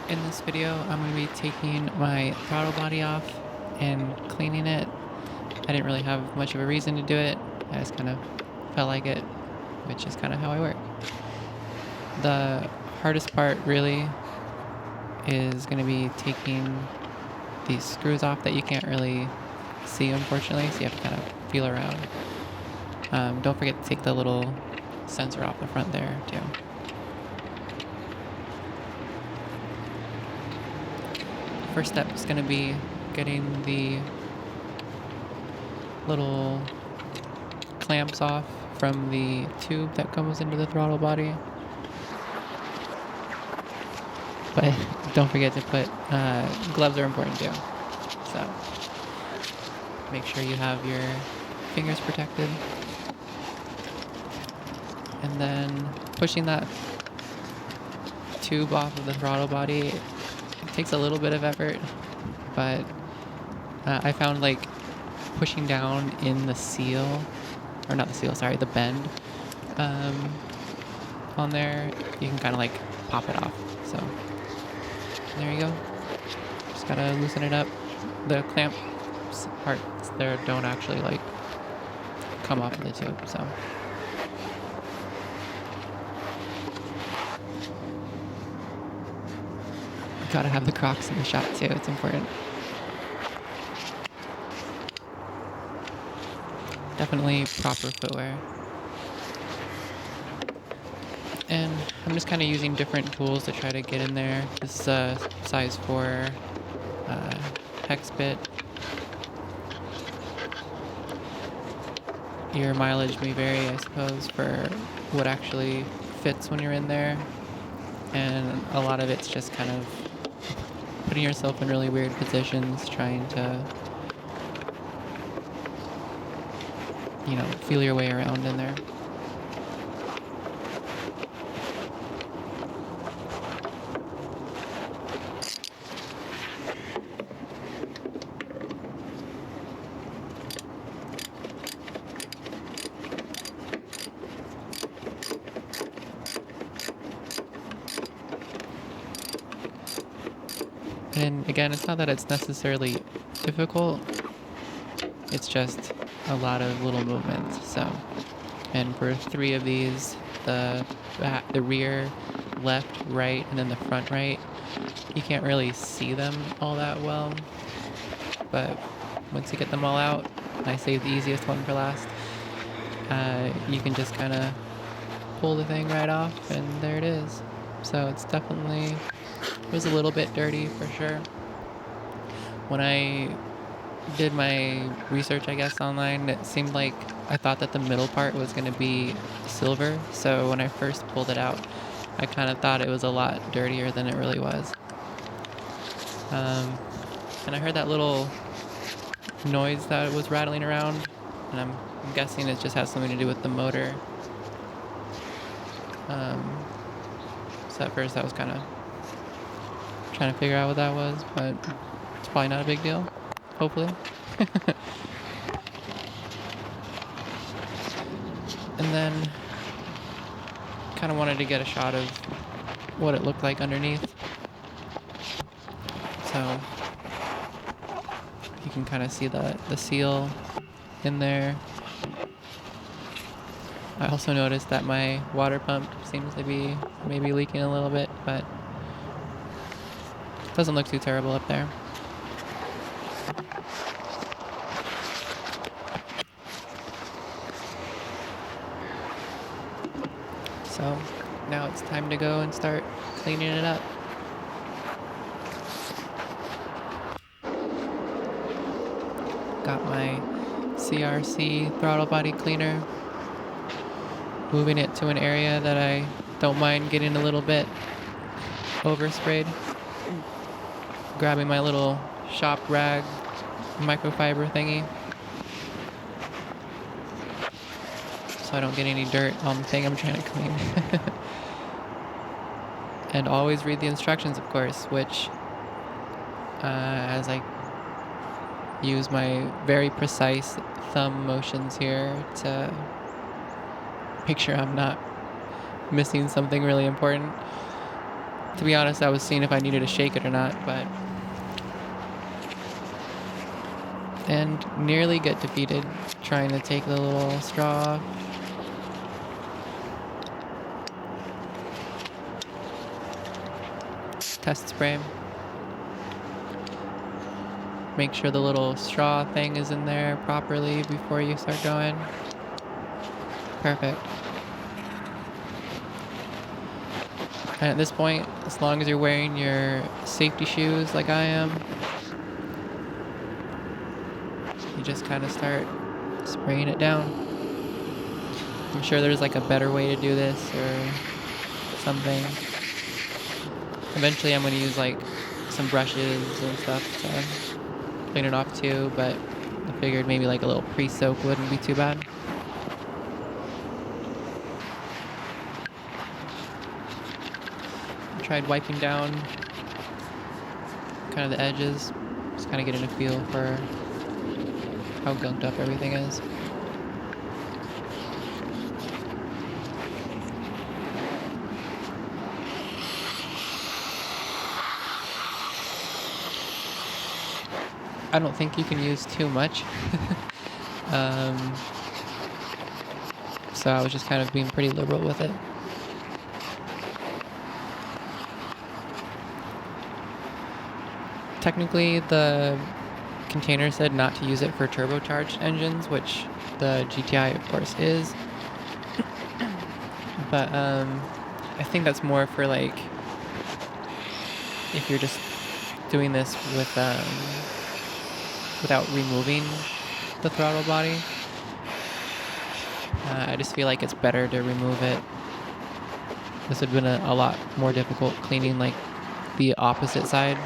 In this video, I'm going to be taking my throttle body off and cleaning it. I didn't really have much of a reason to do it. I just kind of felt like it, which is kind of how I work. The hardest part really is going to be taking these screws off that you can't really see, unfortunately, so you have to kind of feel around. Don't forget to take the little sensor off the front there, too. First step is going to be getting the little clamps off from the tube that comes into the throttle body. But don't forget to put, gloves are important too. So make sure you have your fingers protected. And then pushing that tube off of the throttle body, it takes a little bit of effort, but I found like pushing down in the seal, or not the seal, sorry, the bend on there, you can kind of like pop it off. So there you go. Just gotta loosen it up. The clamp parts there don't actually like come off of the tube, so. Gotta have the Crocs in the shot too, it's important. Definitely proper footwear. And I'm just kind of using different tools to try to get in there. This is a size 4 hex bit. Your mileage may vary, I suppose, for what actually fits when you're in there. And a lot of it's just kind of putting yourself in really weird positions, trying to, you know, feel your way around in there. And again, it's not that it's necessarily difficult, it's just a lot of little movements. So, and for 3 of these, the rear, left, right, and then the front right, you can't really see them all that well. But once you get them all out, and I saved the easiest one for last, you can just kind of pull the thing right off, and there it is. So it's definitely, it was a little bit dirty for sure. When I did my research, I guess, online, it seemed like I thought that the middle part was going to be silver. So when I first pulled it out, I kind of thought it was a lot dirtier than it really was. And I heard that little noise that was rattling around, and I'm guessing it just has something to do with the motor. So at first I was kind of trying to figure out what that was, but it's probably not a big deal, hopefully. And then kind of wanted to get a shot of what it looked like underneath. So you can kind of see the seal in there. I also noticed that my water pump seems to be maybe leaking a little bit, but it doesn't look too terrible up there. So now it's time to go and start cleaning it up. Got my CRC throttle body cleaner. Moving it to an area that I don't mind getting a little bit oversprayed. Grabbing my little shop rag microfiber thingy, so I don't get any dirt on the thing I'm trying to clean. And always read the instructions, of course, which as I use my very precise thumb motions here to make sure I'm not missing something really important. To be honest, I was seeing if I needed to shake it or not, but... And nearly get defeated trying to take the little straw off. Test spray. Make sure the little straw thing is in there properly before you start going. Perfect. And at this point, as long as you're wearing your safety shoes like I am, you just kind of start spraying it down. I'm sure there's like a better way to do this or something. Eventually I'm going to use like some brushes and stuff to clean it off too, but I figured maybe like a little pre-soak wouldn't be too bad. I tried wiping down kind of the edges, just kind of getting a feel for how gunked up everything is. I don't think you can use too much. So I was just kind of being pretty liberal with it. Technically, the container said not to use it for turbocharged engines, which the GTI, of course, is. But I think that's more for like if you're just doing this with without removing the throttle body. I just feel like it's better to remove it. This would have been a lot more difficult cleaning like the opposite side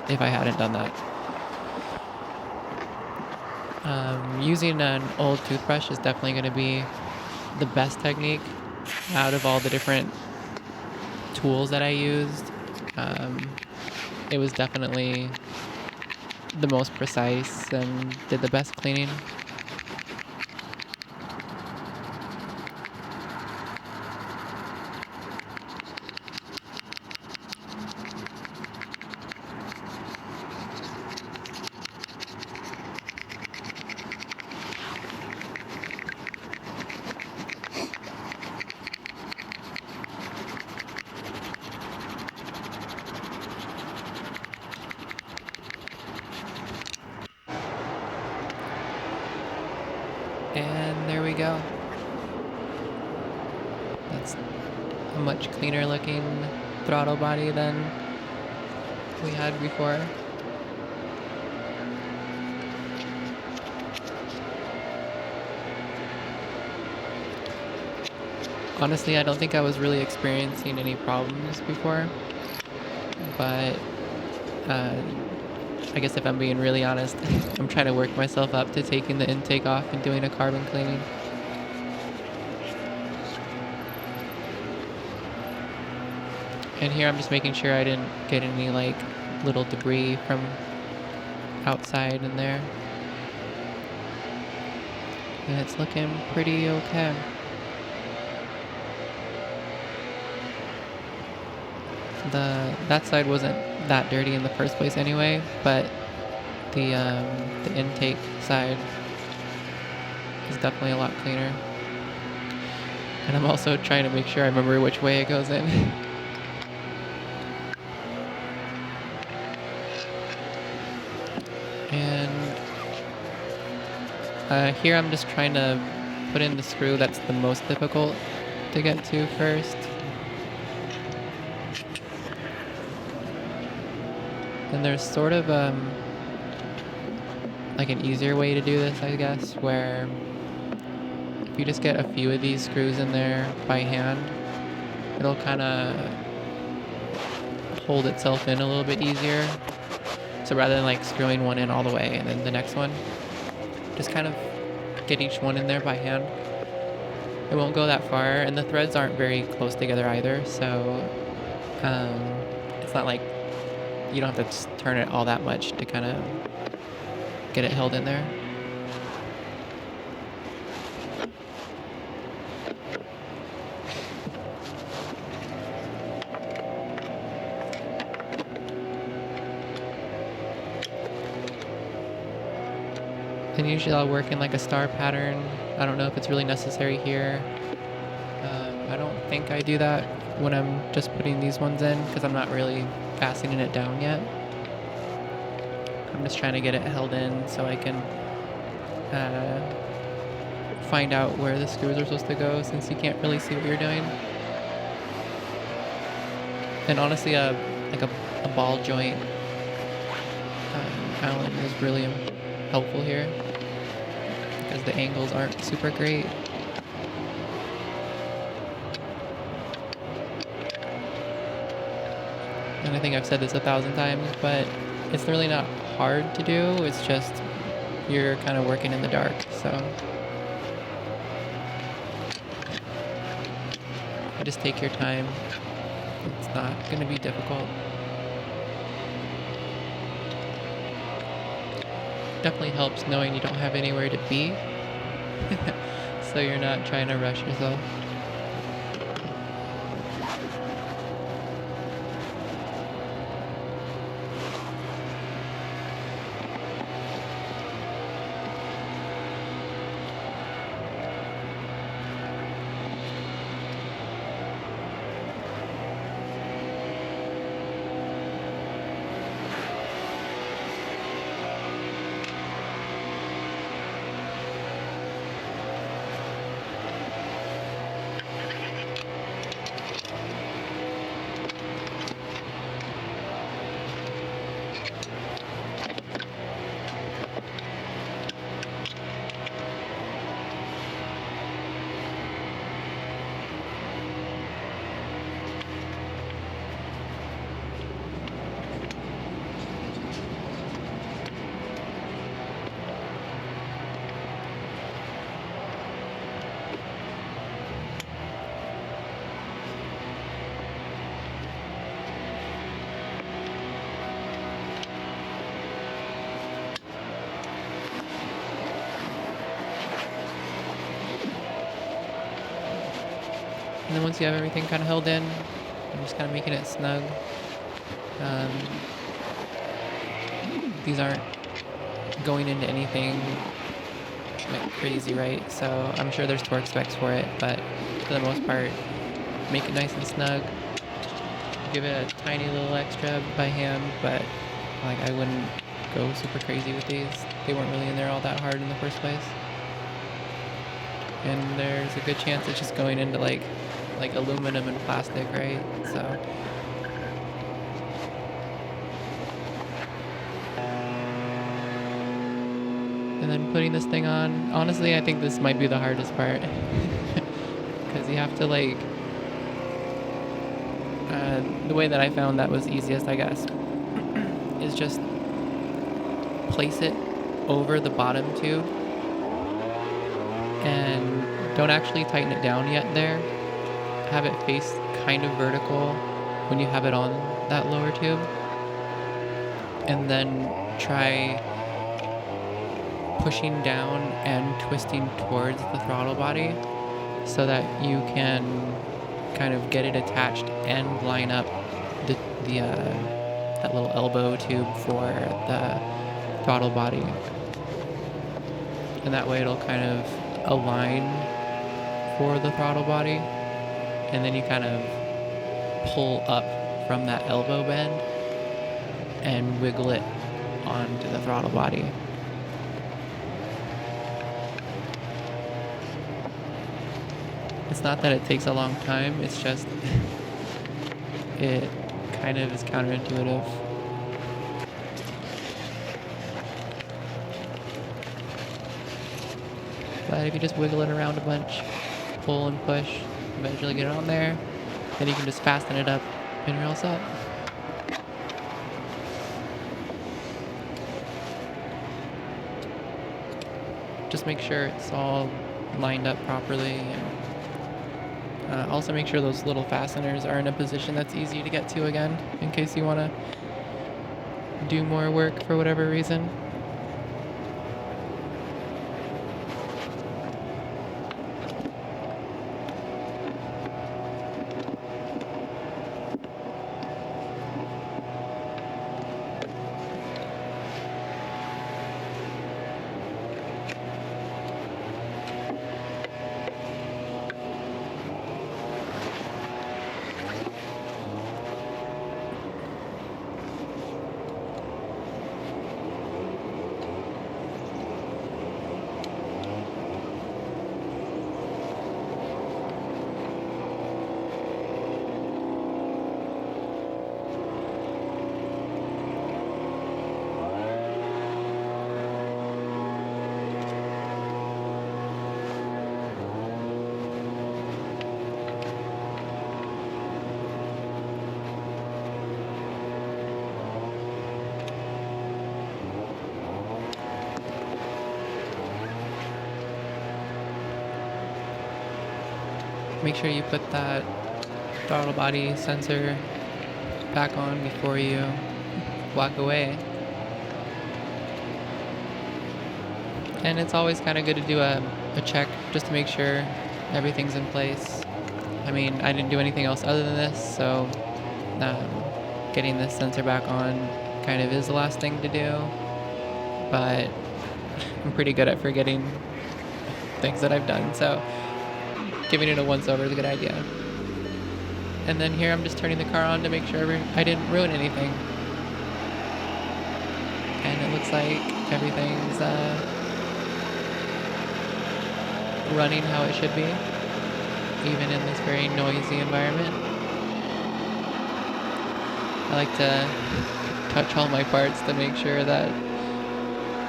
if I hadn't done that. Using an old toothbrush is definitely going to be the best technique out of all the different tools that I used. It was definitely the most precise and did the best cleaning. And there we go. That's a much cleaner looking throttle body than we had before. Honestly, I don't think I was really experiencing any problems before, but I guess if I'm being really honest, I'm trying to work myself up to taking the intake off and doing a carbon cleaning. And here I'm just making sure I didn't get any like little debris from outside in there. And it's looking pretty okay. That side wasn't that dirty in the first place anyway, but the intake side is definitely a lot cleaner. And I'm also trying to make sure I remember which way it goes in. And here I'm just trying to put in the screw that's the most difficult to get to first. And there's sort of like an easier way to do this, I guess, where if you just get a few of these screws in there by hand, it'll kind of hold itself in a little bit easier. So rather than like screwing one in all the way and then the next one, just kind of get each one in there by hand. It won't go that far, and the threads aren't very close together either, so it's not like you don't have to turn it all that much to kind of get it held in there. And usually I'll work in like a star pattern. I don't know if it's really necessary here. I don't think I do that when I'm just putting these ones in because I'm not really fastening it down yet. I'm just trying to get it held in so I can find out where the screws are supposed to go since you can't really see what you're doing. And honestly, like a ball joint Allen is really helpful here because the angles aren't super great. And I think I've said this 1,000 times, but it's really not hard to do. It's just you're kind of working in the dark, so just take your time. It's not going to be difficult. Definitely helps knowing you don't have anywhere to be, so you're not trying to rush yourself. And then once you have everything kind of held in, I'm just kind of making it snug. These aren't going into anything like crazy, right? So I'm sure there's torque specs for it, but for the most part, make it nice and snug. Give it a tiny little extra by hand, but like I wouldn't go super crazy with these. They weren't really in there all that hard in the first place. And there's a good chance it's just going into like aluminum and plastic, right? So and then putting this thing on, honestly I think this might be the hardest part because you have to like the way that I found that was easiest, I guess, is just place it over the bottom tube and don't actually tighten it down yet there. Have it face kind of vertical when you have it on that lower tube, and then try pushing down and twisting towards the throttle body so that you can kind of get it attached and line up that little elbow tube for the throttle body, and that way it'll kind of align for the throttle body, and then you kind of pull up from that elbow bend and wiggle it onto the throttle body. It's not that it takes a long time, it's just it kind of is counterintuitive. But if you just wiggle it around a bunch, pull and push, eventually get it on there, then you can just fasten it up and you're all set. Just make sure it's all lined up properly, and also make sure those little fasteners are in a position that's easy to get to again in case you want to do more work for whatever reason. make sure you put that throttle body sensor back on before you walk away. And it's always kind of good to do a check just to make sure everything's in place. I mean, I didn't do anything else other than this, so getting this sensor back on kind of is the last thing to do. But I'm pretty good at forgetting things that I've done, so giving it a once-over is a good idea. And then here I'm just turning the car on to make sure I didn't ruin anything. And it looks like everything's running how it should be, even in this very noisy environment. I like to touch all my parts to make sure that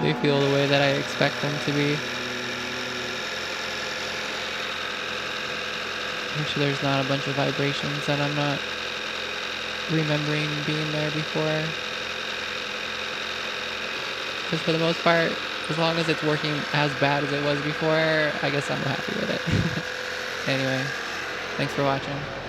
they feel the way that I expect them to be. Make sure there's not a bunch of vibrations that I'm not remembering being there before. Because for the most part, as long as it's working as bad as it was before, I guess I'm happy with it. Anyway, thanks for watching.